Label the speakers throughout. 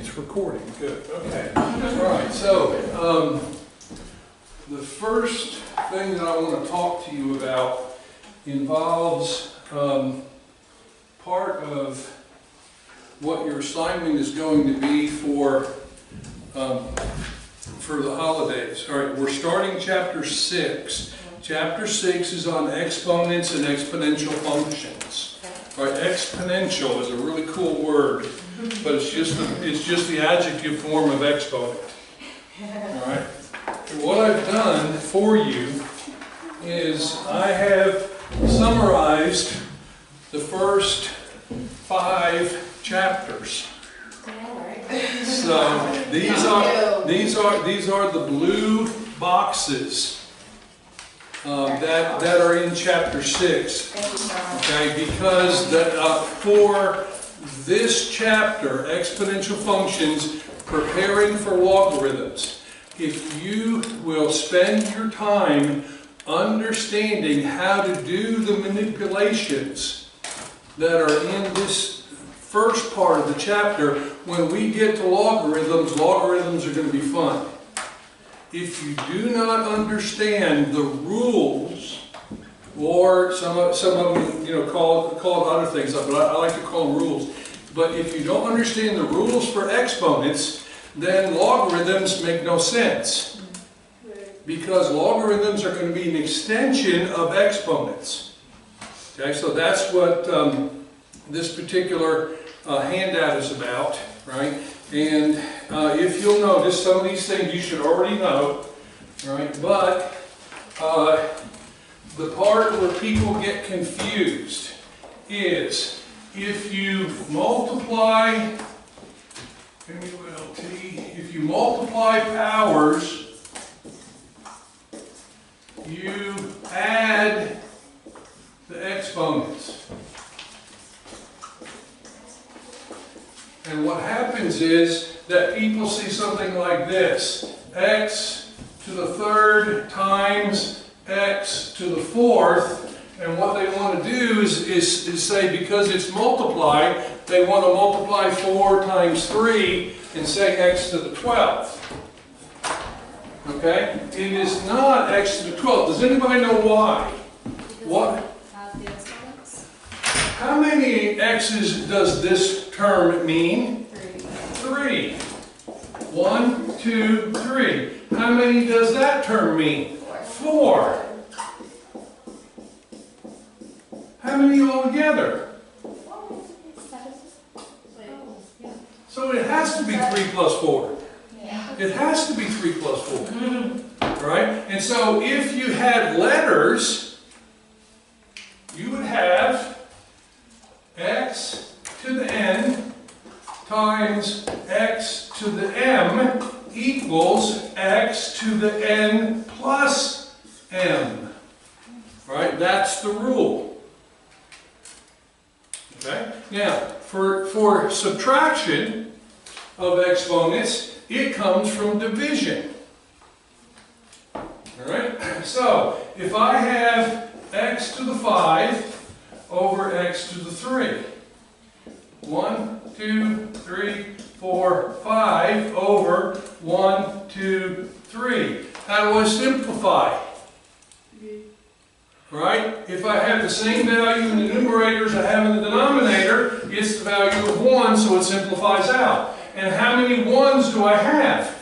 Speaker 1: It's recording. Good. Okay. All right. So the first thing that I want to talk to you about involves part of what your assignment is going to be for the holidays. All right. We're starting Chapter 6. Chapter 6 is on exponents and exponential functions. All right. Exponential is a really cool word, but it's just the adjective form of exponent. All right. And what I've done for you is I have summarized the first 5 chapters. So these are the blue boxes that are in Chapter 6. Okay, because for this chapter, exponential functions, preparing for logarithms, if you will spend your time understanding how to do the manipulations that are in this first part of the chapter, when we get to logarithms, logarithms are going to be fun. If you do not understand the rules, or some of them call it other things, but I like to call them rules. But if you don't understand the rules for exponents, then logarithms make no sense. Because logarithms are going to be an extension of exponents. Okay, so that's what this particular handout is about, right? And if you'll notice, some of these things you should already know, right? But the part where people get confused is if you multiply, if you multiply powers, you add the exponents. And what happens is that people see something like this: x to the third times x to the fourth, and what they want to do is say, because it's multiplied, they want to multiply 4 times 3 and say x to the 12th. Okay? It is not x to the 12th. Does anybody know why? What? How many x's does this term mean? 3. 1, 2, 3. How many does that term mean? 4. How many altogether? So it has to be 3 plus 4. It has to be 3 plus 4. Right? And so if you had letters, you would have x to the n times x to the m equals x to the n plus m. Right? That's the rule. Okay? Now, for subtraction of exponents, it comes from division. Alright? So, if I have x to the 5 over x to the 3. 1, 2, 3, 4, 5 over 1, 2, 3. How do I simplify? Right? If I have the same value in the numerator as I have in the denominator, it's the value of 1, so it simplifies out. And how many 1s do I have?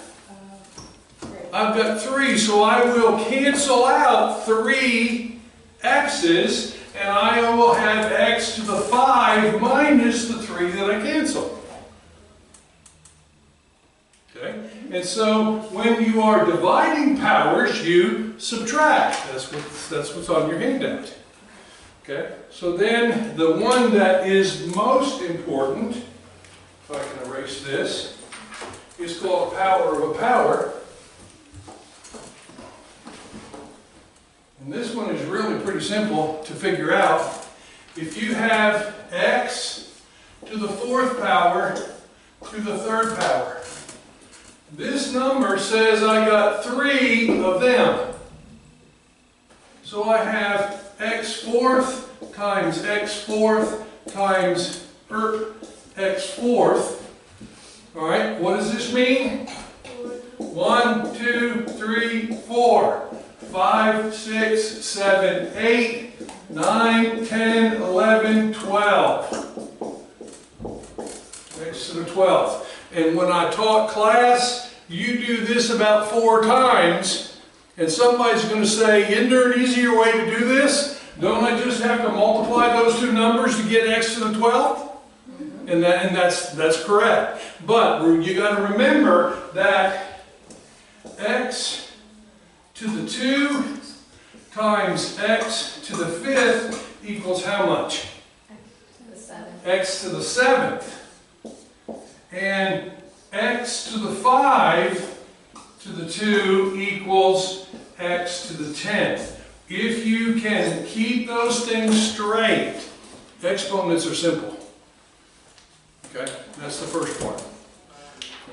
Speaker 1: I've got 3, so I will cancel out 3 x's, and I will have x to the 5 minus the 3 that I cancel. Okay? And so when you are dividing powers, you subtract. That's what's on your handout. Okay? So then the one that is most important, if I can erase this, is called a power of a power. And this one is really pretty simple to figure out. If you have x to the 4th power to the 3rd power, this number says I got 3 of them. So I have x 4th times x 4th times x 4th All right, what does this mean? 1, 2, 3, 4, 5, 6, 7, 8, 9, 10, 11, 12. Next to the 12th. And when I taught class, you do this about 4 times, and somebody's going to say, isn't there an easier way to do this? Don't I just have to multiply those 2 numbers to get x to the 12th? And that's correct. But you got to remember that x to the 2 times x to the 5th equals how much? X to the 7th. And x to the 5 to the 2 equals x to the 10th. If you can keep those things straight, exponents are simple. Okay, that's the first part.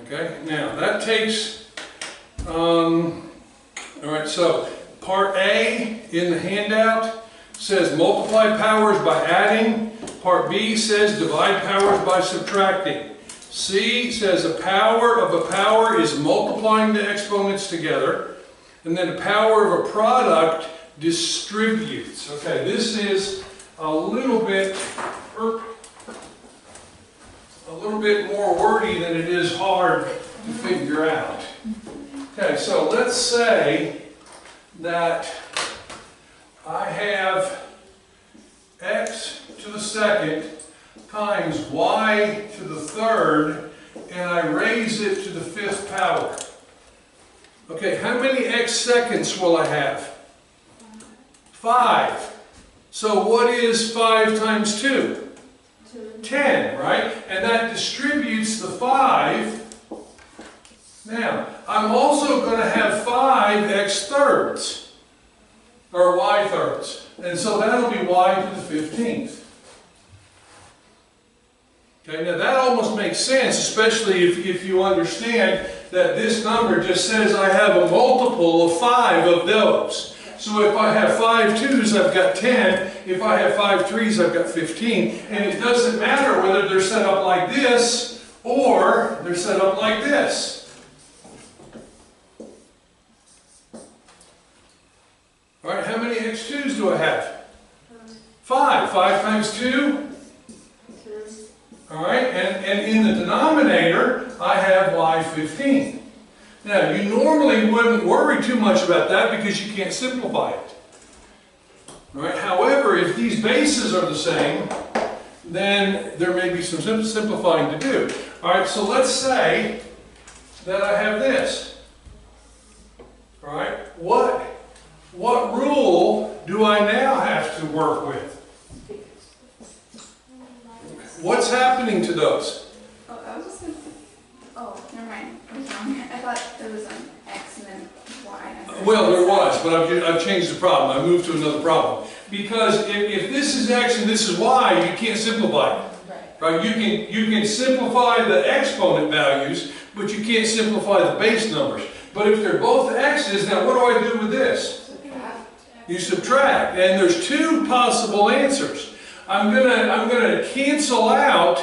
Speaker 1: Okay, now that takes, all right, so part A in the handout says multiply powers by adding. Part B says divide powers by subtracting. C says a power of a power is multiplying the exponents together. And then a power of a product distributes. Okay, this is a little bit more wordy than it is hard to figure out. Okay, so let's say that I have x to the 2nd times y to the 3rd, and I raise it to the 5th power. Okay, how many x seconds will I have? 5. So what is 5 times 2? 10, right? And that distributes the 5. Now, I'm also going to have 5 x thirds, or y thirds. And so that'll be y to the 15th. Okay, now that almost makes sense, especially if you understand that this number just says I have a multiple of 5 of those. So if I have 5 2s, I've got 10. If I have 5 3s, I've got 15. And it doesn't matter whether they're set up like this or they're set up like this. All right, how many x2s do I have? 5. 5 times 2? All right, and in the denominator, I have y15. Now, you normally wouldn't worry too much about that because you can't simplify it. All right, however, if these bases are the same, then there may be some simplifying to do. All right, so let's say that I have this. All right, what rule do I now have to work with? What's happening to those?
Speaker 2: Oh, I was just going to... Oh, never mind. I was wrong. I thought there was an x and then y.
Speaker 1: Well, there was, but I've changed the problem. I moved to another problem. Because if this is x and this is y, you can't simplify it. Right? You can simplify the exponent values, but you can't simplify the base numbers. But if they're both x's, now what do I do with this?
Speaker 2: Subtract.
Speaker 1: You subtract. And there's 2 possible answers. I'm gonna cancel out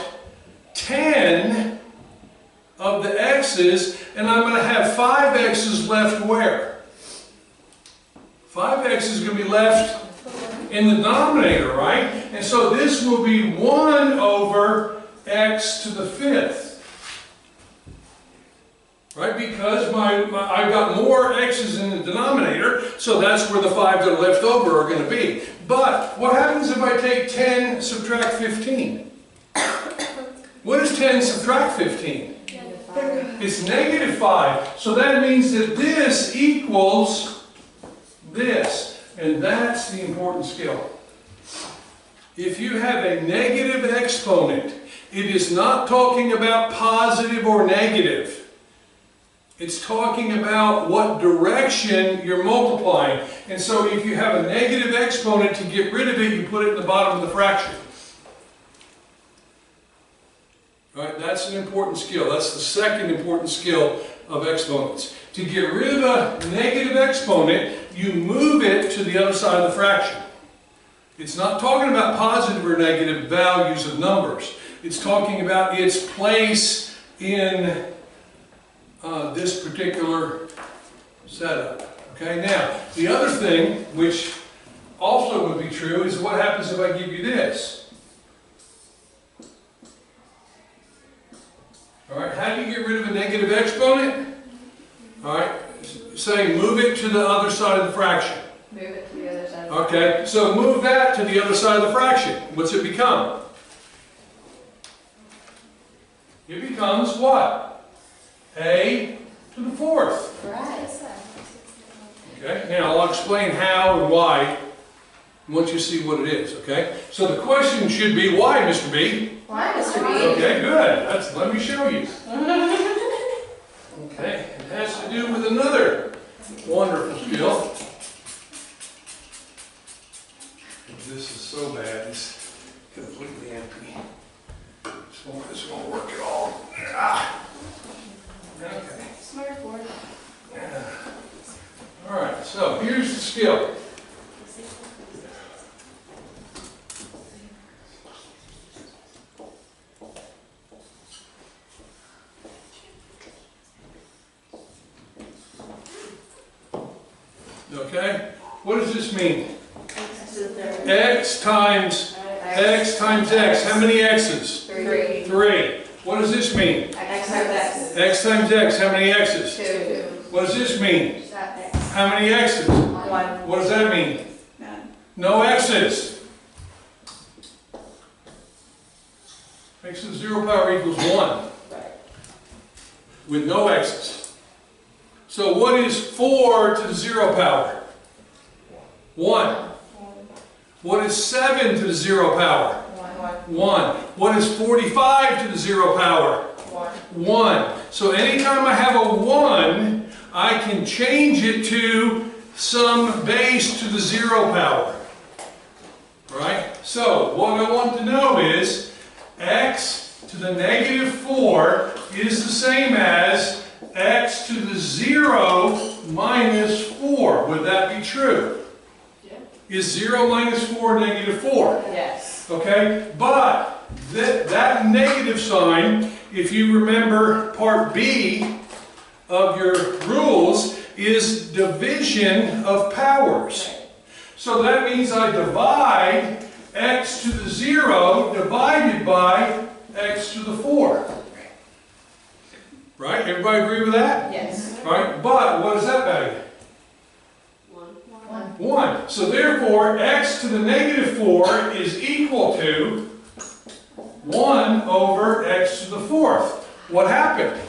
Speaker 1: 10 of the x's, and I'm going to have 5 x's left where? 5 x is going to be left in the denominator, right? And so this will be 1 over x to the 5th. Right? Because I've got more x's in the denominator, so that's where the 5 that are left over are going to be. But what happens if I take 10, subtract 15? What is 10 subtract 15? It's negative 5. So that means that this equals this. And that's the important skill. If you have a negative exponent, it is not talking about positive or negative. It's talking about what direction you're multiplying. And so if you have a negative exponent, to get rid of it, you put it in the bottom of the fraction. All right, that's an important skill. That's the second important skill of exponents. To get rid of a negative exponent, you move it to the other side of the fraction. It's not talking about positive or negative values of numbers. It's talking about its place in this particular setup. Okay, now, the other thing, which also would be true, is what happens if I give you this? All right, how do you get rid of a negative exponent? All right, say move it to the other side of the fraction.
Speaker 2: Move it to the other side.
Speaker 1: Okay, so move that to the other side of the fraction. What's it become? It becomes what? A to the fourth.
Speaker 2: Right.
Speaker 1: Okay, now I'll explain how and why once you see what it is, okay? So the question should be, why, Mr. B?
Speaker 2: Why, Mr. B?
Speaker 1: Okay, good. Let me show you. Okay, it has to do with another wonderful skill. This is so bad, it's completely empty. This won't work at all. Okay.
Speaker 2: Smart board.
Speaker 1: All right, so here's the skill. Okay, what does this mean? X times x times x. How many x's?
Speaker 2: 3.
Speaker 1: 3. What does this mean?
Speaker 2: X times x.
Speaker 1: X times x. How many x's?
Speaker 2: 2.
Speaker 1: What does this mean?
Speaker 2: X.
Speaker 1: How many x's?
Speaker 2: 1.
Speaker 1: What does that mean?
Speaker 2: None.
Speaker 1: No x's. X to the 0 power equals 1.
Speaker 2: Right.
Speaker 1: With no x's. So what is 4 to the 0 power? 1. What is 7 to the 0 power? 1. What is 45 to the 0 power? 1. So anytime I have a 1, I can change it to some base to the 0 power. Right? So what I want to know is x to the negative 4 is the same as x to the 0 minus 4. Would that be true?
Speaker 2: Yeah.
Speaker 1: Is 0 minus 4 negative 4?
Speaker 2: Yes.
Speaker 1: Okay? But that negative sign, if you remember part B of your rules, is division of powers.
Speaker 2: Right.
Speaker 1: So that means I divide x to the 0 divided by x to the 4. Right? Everybody agree with that?
Speaker 2: Yes.
Speaker 1: Right? But what is that value?
Speaker 2: 1.
Speaker 1: 1. So therefore, x to the negative 4 is equal to 1 over x to the 4th. What happened?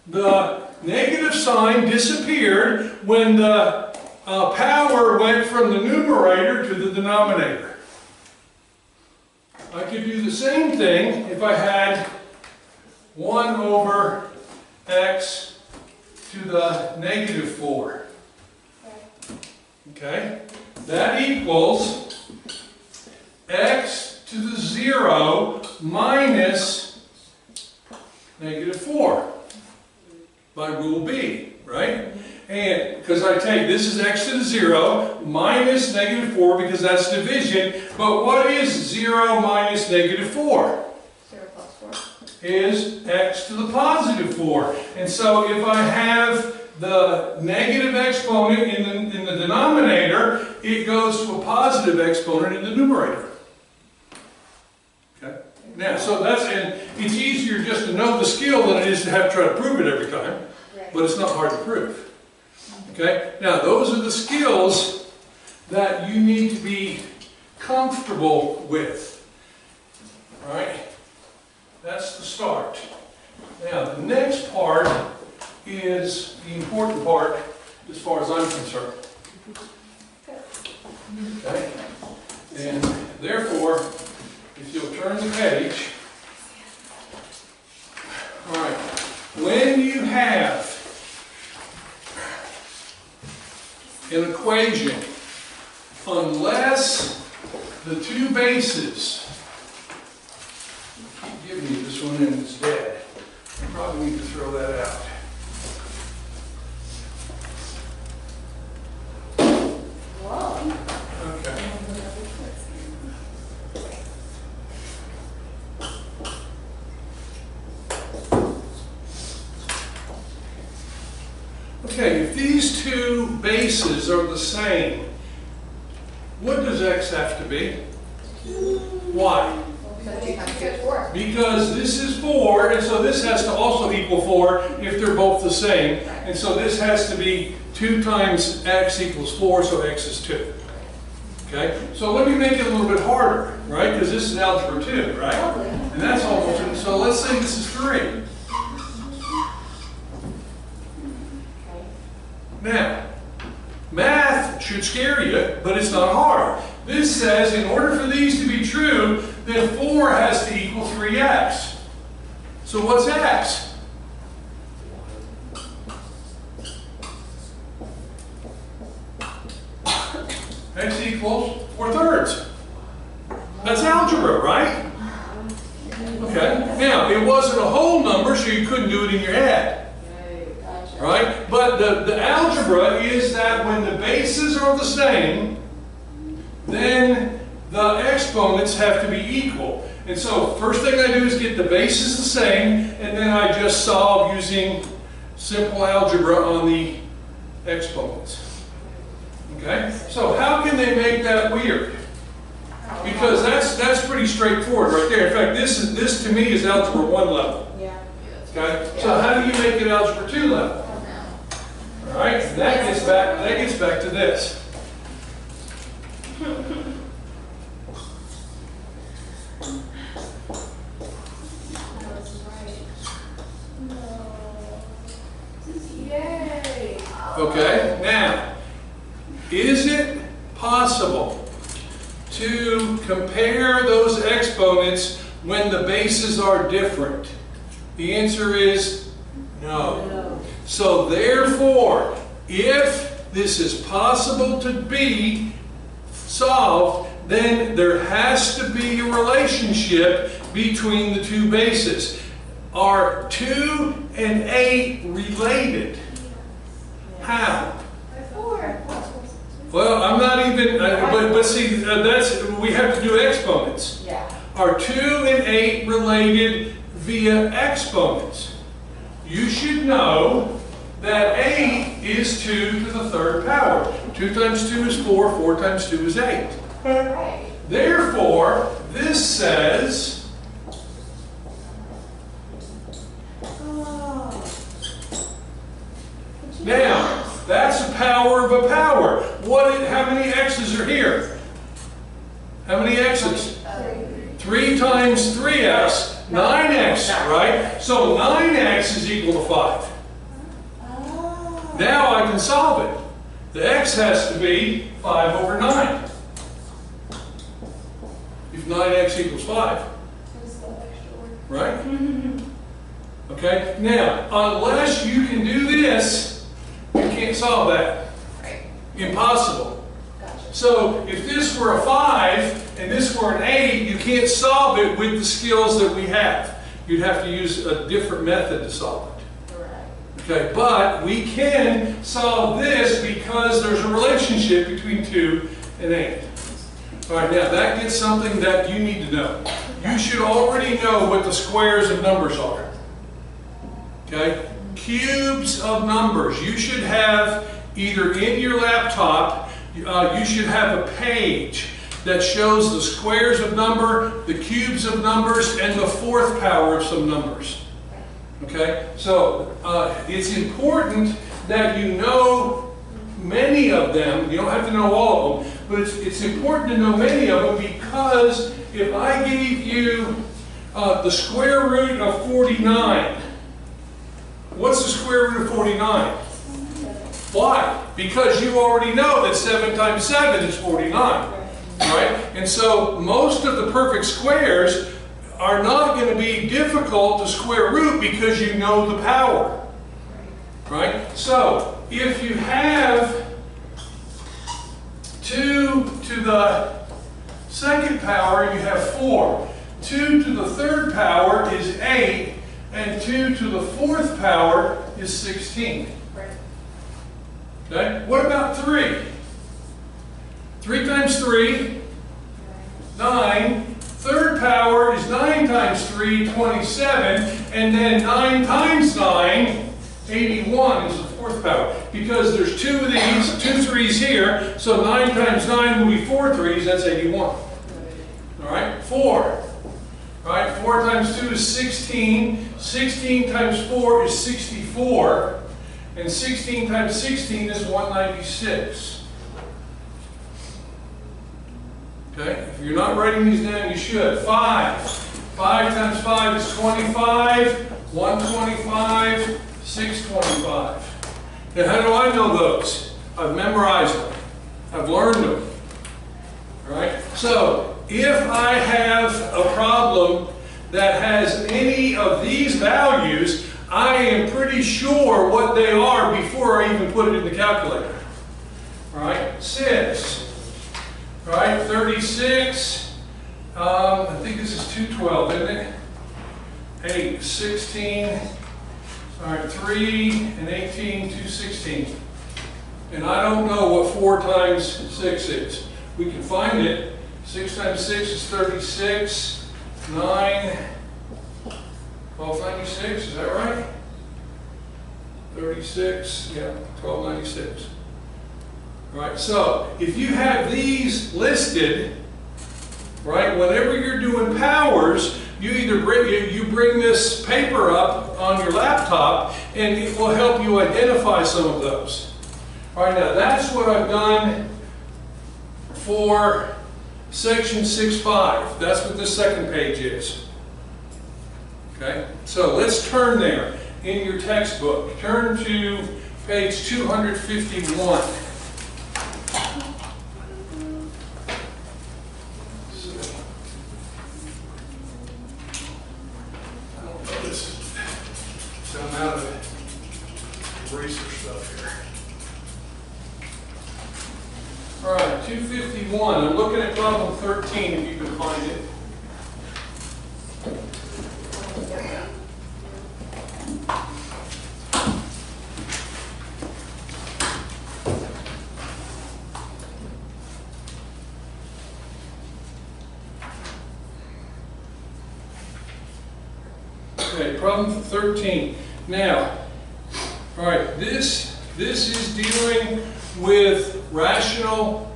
Speaker 1: The negative sign disappeared when the power went from the numerator to the denominator. I could do the same thing if I had 1 over x to the negative 4. Okay? That equals x to the 0 minus negative 4 by rule B, right? And because I take this is x to the 0 minus negative 4 because that's division. But what is 0 minus negative 4?
Speaker 2: 0 plus 4.
Speaker 1: Is x to the positive 4. And so if I have the negative exponent in the denominator, it goes to a positive exponent in the numerator. Okay? Now, so and it's easier just to know the skill than it is to have to try to prove it every time. But it's not hard to prove. Okay? Now, those are the skills that you need to be comfortable with. All right? That's the start. Now, the next part is the important part as far as I'm concerned. Okay? And therefore, if you'll turn the page, all right, when you have an equation, unless the two bases, keep giving me this one and it's dead, I probably need to throw that out. Okay. Okay, if these two bases are the same, what does x have to be? Why? Because this is 4, and so this has to also equal 4 if they're both the same. And so this has to be 2 times x equals 4, so x is 2. Okay? So let me make it a little bit harder, right? Because this is Algebra 2, right? And that's almost, so let's say this is 3. Now, math should scare you, but it's not hard. This says in order for these to be true, then 4 has to equal 3x. So what's x? X equals 4/3. That's algebra, right? Okay. Now, it wasn't a whole number, so you couldn't do it in your head. Right? But the algebra is that when the bases are the same, then the exponents have to be equal. And so, first thing I do is get the bases the same, and then I just solve using simple algebra on the exponents. Okay? So how can they make that weird? Because that's pretty straightforward right there. In fact, this to me is Algebra 1 level. Okay? So how do you make it Algebra 2 level? All right? That gets back to this.
Speaker 2: Yay!
Speaker 1: Okay? Now, is it possible to compare those exponents when the bases are different? The answer is no. So therefore, if this is possible to be solved, then there has to be a relationship between the two bases. Are 2 and 8 related? How? Well, I'm not even, but see, we have to do exponents. Are 2 and 8 related via exponents? You should know that 8 is 2 to the 3rd power. 2 times 2 is 4, 4 times 2 is 8. Therefore, this says now, that's a power of a power. How many x's are here? How many x's? 3 times 3x, 9x, right? So 9x is equal to 5. Now I can solve it. The x has to be 5 over 9. If 9x equals 5. Right? Okay? Now, unless you can do this, you can't solve that. Impossible. So if this were a 5 and this were an 8, you can't solve it with the skills that we have. You'd have to use a different method to solve it. Okay, but we can solve this because there's a relationship between 2 and 8. All right, now that gets something that you need to know. You should already know what the squares of numbers are. Okay? Cubes of numbers. You should have either in your laptop, you should have a page that shows the squares of number, the cubes of numbers, and the 4th power of some numbers. Okay? So it's important that you know many of them. You don't have to know all of them, but it's important to know many of them because if I gave you the square root of 49, what's the square root of 49? Why? Because you already know that 7 times 7 is 49. Right? And so most of the perfect squares are not going to be difficult to square root because you know the power. Right? So if you have 2 to the 2nd power, you have 4. 2 to the 3rd power is 8. And 2 to the 4th power is 16. Okay? What about 3? 3 times 3, 9. 3rd power is 9 times 3, 27. And then 9 times 9, 81 is the 4th power. Because there's 2 of these, 2 3s here, so 9 times 9 will be 4 3s, that's 81. All right, 4. All right, 4 times 2 is 16. 16 times 4 is 64. And 16 times 16 is 196. Okay, if you're not writing these down, you should. 5. 5 times 5 is 25. 125, 625. Now, how do I know those? I've memorized them. I've learned them. All right? So, if I have a problem that has any of these values, I am pretty sure what they are before I even put it in the calculator. All right? 6. All right? 36. I think this is 212, isn't it? 8, 16, all right, 3 and 18, 216. And I don't know what 4 times 6 is. We can find it. 6 times 6 is 36, 9, 1296, is that right? 36, yeah, 1296. All right, so if you have these listed, right, whenever you're doing powers, you either bring this paper up on your laptop, and it will help you identify some of those. All right, now that's what I've done for section 6.5. That's what this second page is. Okay, so let's turn there in your textbook. Turn to page 251. I'm out of eraser stuff here. All right, 251. I'm looking at problem 13 if you can find it. Okay, problem 13. Now, all right, this is dealing with fractional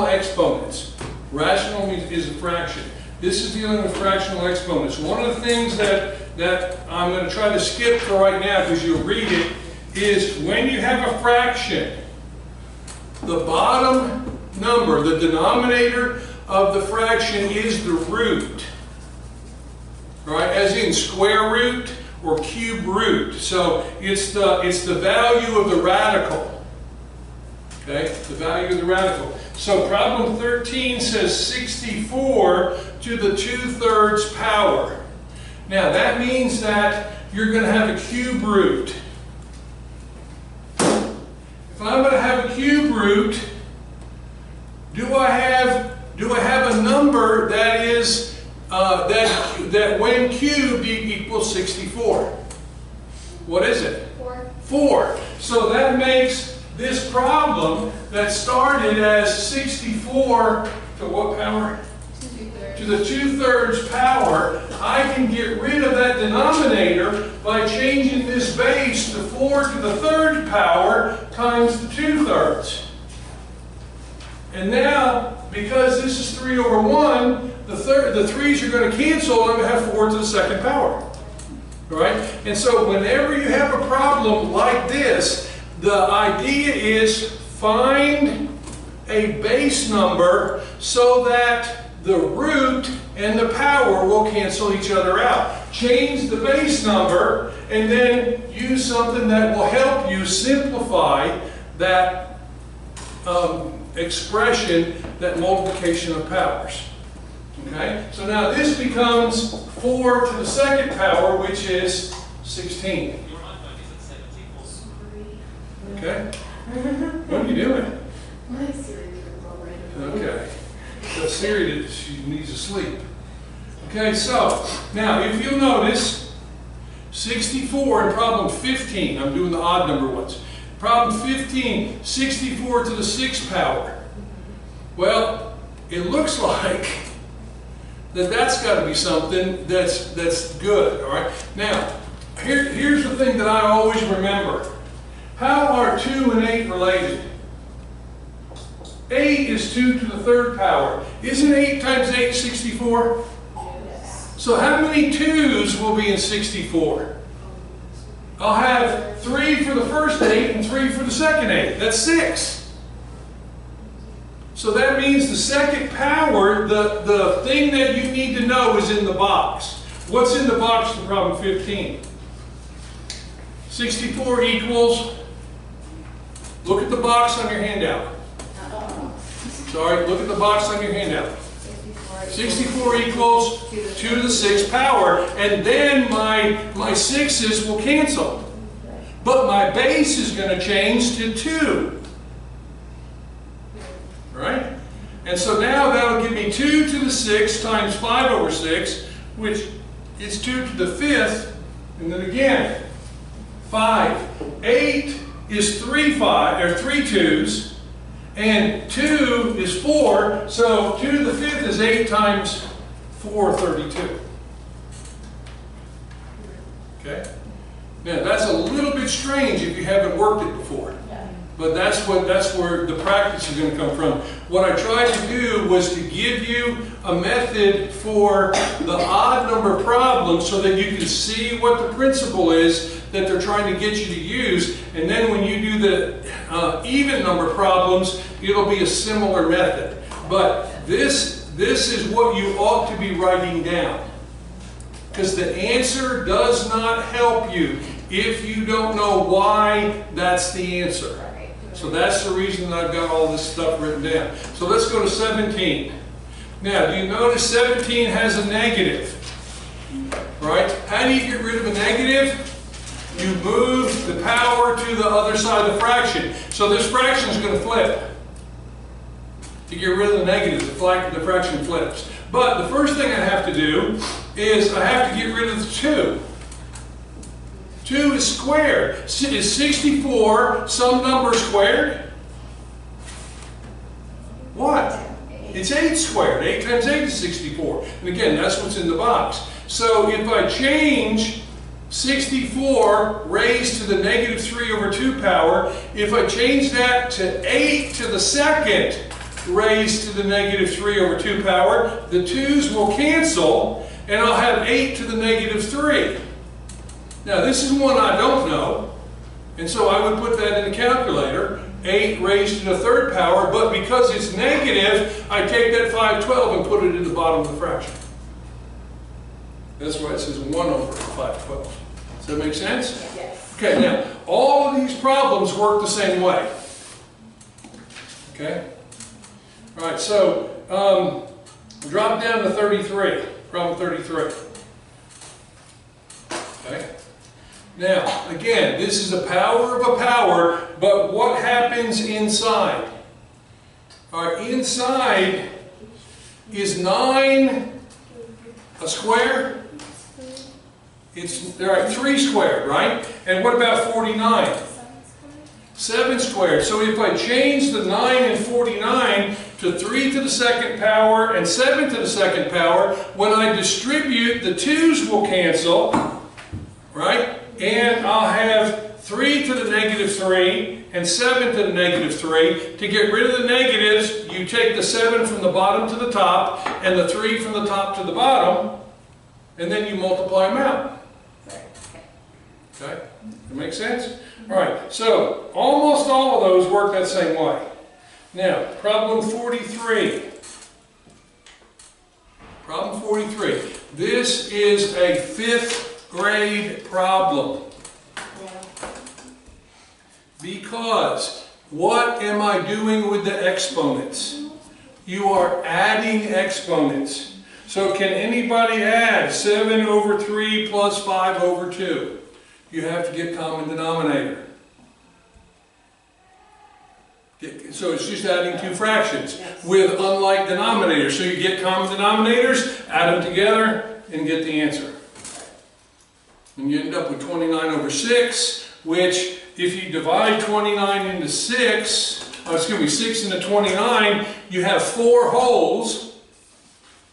Speaker 1: exponents. Rational means is a fraction. This is dealing with fractional exponents. One of the things that I'm going to try to skip for right now, because you'll read it, is when you have a fraction, the bottom number, the denominator of the fraction is the root. Right, as in square root or cube root. So it's the value of the radical. Okay, the value of the radical. So problem 13 says 64 to the 2/3 power. Now that means that you're going to have a cube root. If I'm going to have a cube root, do I have a number that is that when cubed equals 64. What is it?
Speaker 2: 4.
Speaker 1: 4. So that makes this problem that started as 64 to what power? To the 2/3 power. I can get rid of that denominator by changing this base to 4 to the 3rd power times the 2/3. And now, because this is 3 over 1, the 3's are going to cancel, and I'm going to have 4 to the 2nd power. All right? And so whenever you have a problem like this, the idea is find a base number so that the root and the power will cancel each other out. Change the base number, and then use something that will help you simplify that expression, that multiplication of powers. Okay, so now this becomes 4 to the 2nd power, which is 16. Okay, what are you doing?
Speaker 2: My Siri was already.
Speaker 1: Okay, so Siri, she needs to sleep. Okay, so now if you'll notice, 64 in problem 15, I'm doing the odd number ones. Problem 15, 64 to the 6th power. Well, it looks like that's got to be something that's good, all right? Now, here's the thing that I always remember. How are 2 and 8 related? 8 is 2 to the 3rd power. Isn't 8 times 8 64?
Speaker 2: Yes.
Speaker 1: So how many 2's will be in 64? I'll have 3 for the first 8 and 3 for the second 8. That's 6. So that means the second power, the thing that you need to know is in the box. What's in the box for problem 15? 64 equals, look at the box on your handout. Sorry, look at the box on your handout. 64 equals 2 to the 6th power, and then my 6's will cancel. But my base is going to change to 2. Right? And so now that'll give me 2 to the 6th times 5 over 6, which is 2 to the 5th, and then again, 5. 8 is 3 2's, and 2 is 4, so 2 to the 5th is 8 times 4, 32. Okay? Now that's a little bit strange if you haven't worked it before. But that's where the practice is going to come from. What I tried to do was to give you a method for the odd number problem so that you can see what the principle is that they're trying to get you to use. And then when you do the even number problems, it'll be a similar method. But this is what you ought to be writing down. Because the answer does not help you if you don't know why that's the answer. So that's the reason that I've got all this stuff written down. So let's go to 17. Now, do you notice 17 has a negative? Right? How do you get rid of a negative? You move the power to the other side of the fraction. So this fraction is going to flip. To get rid of the negative, the fraction flips. But the first thing I have to do is I have to get rid of the 2. 2 is squared. Is 64 some number squared? What? It's 8 squared. 8 times 8 is 64. And again, that's what's in the box. So if I change 64 raised to the negative 3 over 2 power, if I change that to 8 to the 2nd raised to the negative 3 over 2 power, the 2's will cancel, and I'll have 8 to the negative 3. Now this is one I don't know, and so I would put that in the calculator, 8 raised to the 3rd power, but because it's negative, I take that 512 and put it in the bottom of the fraction. That's why it says 1 over 512. Does that make sense?
Speaker 2: Yes.
Speaker 1: Okay, now, all of these problems work the same way. Okay? All right, so drop down to 33, problem 33. Okay? Now, again, this is a power of a power, but what happens inside? All right, inside is 9 a square? It's, all right, 3 squared, right? And what about 49? 7 squared. So if I change the 9 and 49 to 3 to the 2nd power and 7 to the 2nd power, when I distribute, the 2's will cancel, right? And I'll have 3 to the negative 3 and 7 to the negative 3. To get rid of the negatives, you take the 7 from the bottom to the top and the 3 from the top to the bottom, and then you multiply them out. Okay? That makes sense? All right, so almost all of those work that same way. Now, problem 43. Problem 43. This is a 5th grade problem. Because what am I doing with the exponents? You are adding exponents. So can anybody add 7 over 3 plus 5 over 2? You have to get common denominator. So it's just adding 2 fractions with unlike denominators. So you get common denominators, add them together, and get the answer. And you end up with 29 over 6, which if you divide 29 into 6 into 29, you have 4 wholes.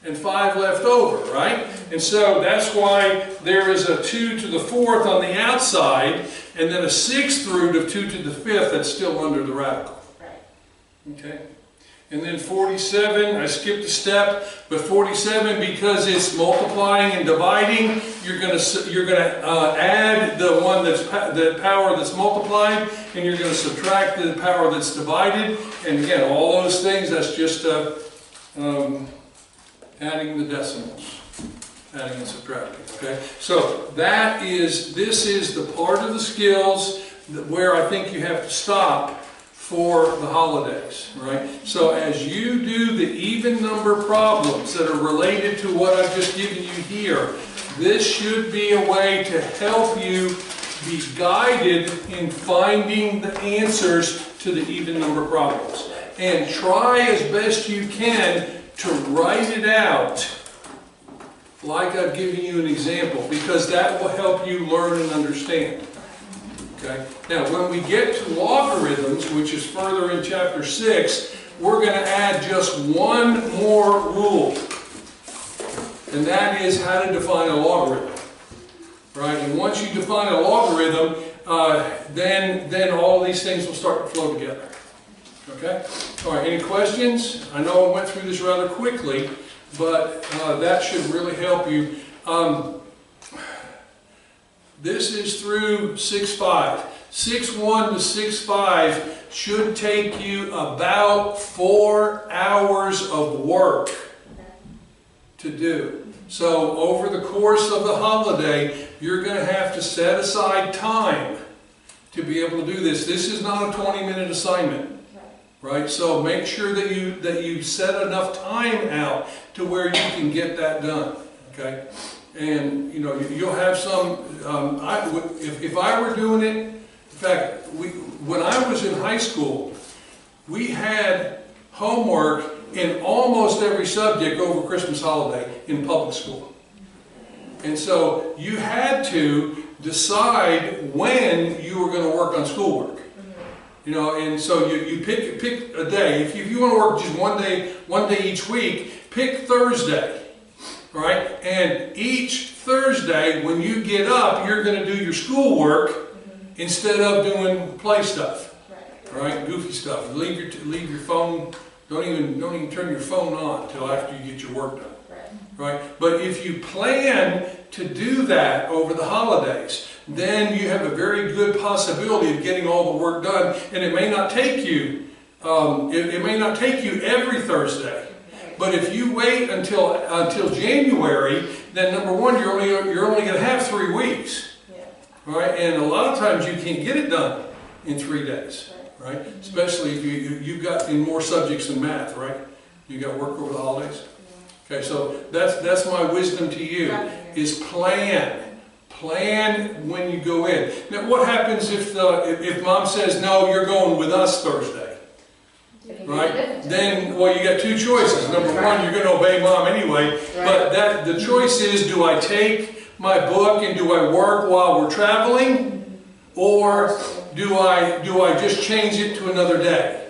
Speaker 1: and 5 left over, right? And so that's why there is a 2 to the 4th on the outside, and then a 6th root of 2 to the 5th that's still under the radical. Okay? And then 47, I skipped a step, but 47, because it's multiplying and dividing, you're going to add the one that's the power that's multiplied, and you're going to subtract the power that's divided. And again, all those things, that's just adding the decimals, adding and subtracting. Okay, so this is the part of the skills where I think you have to stop for the holidays, right? So as you do the even number problems that are related to what I've just given you here, this should be a way to help you be guided in finding the answers to the even number problems. And try as best you can to write it out like I've given you an example, because that will help you learn and understand. Okay. Now, when we get to logarithms, which is further in chapter 6, we're going to add just one more rule. And that is how to define a logarithm. Right? And once you define a logarithm, then all these things will start to flow together. Okay? All right, any questions? I know I went through this rather quickly, but that should really help you. This is through 6.5. 6.1 to 6.5 should take you about 4 hours of work to do. So over the course of the holiday, you're going to have to set aside time to be able to do this. This is not a 20-minute assignment, right? So make sure that you set enough time out to where you can get that done. Okay. And you know, you'll have some, if I were doing it, in fact, when I was in high school, we had homework in almost every subject over Christmas holiday in public school. And so you had to decide when you were going to work on schoolwork. You know, and so you pick a day. If you want to work just one day each week, pick Thursday. Right? And each Thursday, when you get up, you're going to do your schoolwork instead of doing play stuff. Right? Goofy stuff. Leave your phone. Don't even turn your phone on until after you get your work done. Right? But if you plan to do that over the holidays, then you have a very good possibility of getting all the work done, and it may not take you. It may not take you every Thursday. But if you wait until January, then number one, you're only going to have 3 weeks, right? And a lot of times you can't get it done in 3 days, right? Especially if you've got in more subjects than math, right? You got work over the holidays. Okay, so that's my wisdom to you: is plan when you go in. Now, what happens if Mom says no, you're going with us Thursday? Right? Then, well, you got 2 choices. Number one, you're going to obey Mom anyway. But the choice is: do I take my book and do I work while we're traveling, or do I just change it to another day?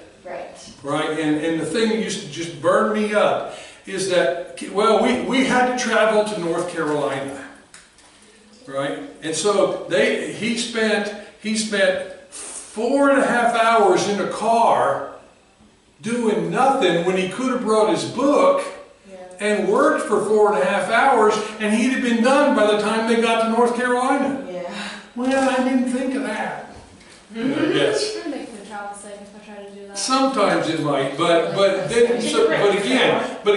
Speaker 1: Right? And the thing that used to just burn me up is that, well, we had to travel to North Carolina, right? And so he spent 4.5 hours in a car doing nothing when he could have brought his book and worked for 4.5 hours, and he'd have been done by the time they got to North Carolina. Well, I didn't think of that. Yes.
Speaker 2: It makes the travel safe if I try to do that.
Speaker 1: Sometimes it might, but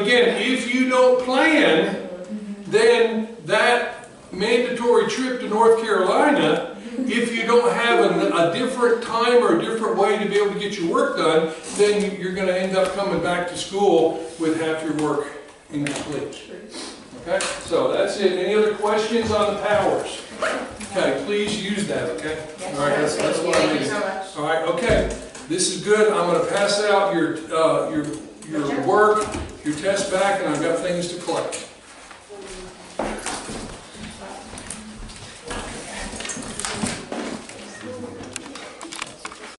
Speaker 1: again, if you don't plan, then that mandatory trip to North Carolina, if you don't have a different time or a different way to be able to get your work done, then you're going to end up coming back to school with half your work incomplete. Okay, so that's it. Any other questions on the powers? Okay, please use that, okay? All right, that's what I need. All right, okay. This is good. I'm going to pass out your work, your test back, and I've got things to collect.